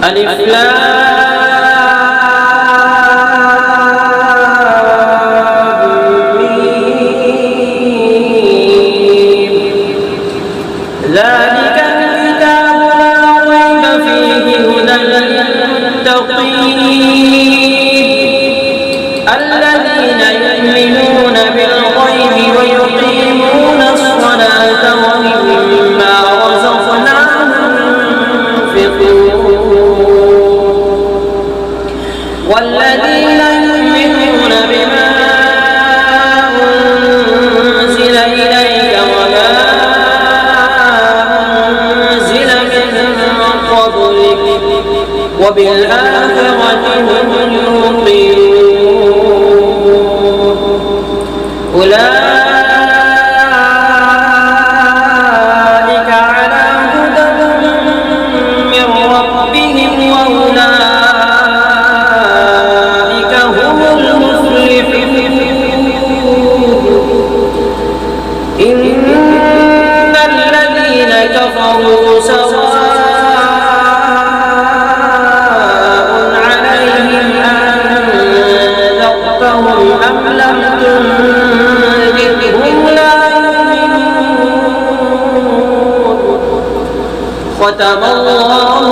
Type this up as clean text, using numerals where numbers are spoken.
ألف لام ميم. ذلك الكتاب لا ريب فيه هدى للمتقين الذين يؤمنون بالغيب ويقيمون الصلاة ومما رزقناهم ينفقون والذين يؤمنون بما أنزل إليك وما أنزل من قبلك وبالآخرة هم يوقنون أولئك على هدى من ربهم وأولئك هم المفلحون. إن الذين كفروا سواء عليهم أنذرتهم أم لم تنذرهم لا يؤمنون. ختم الله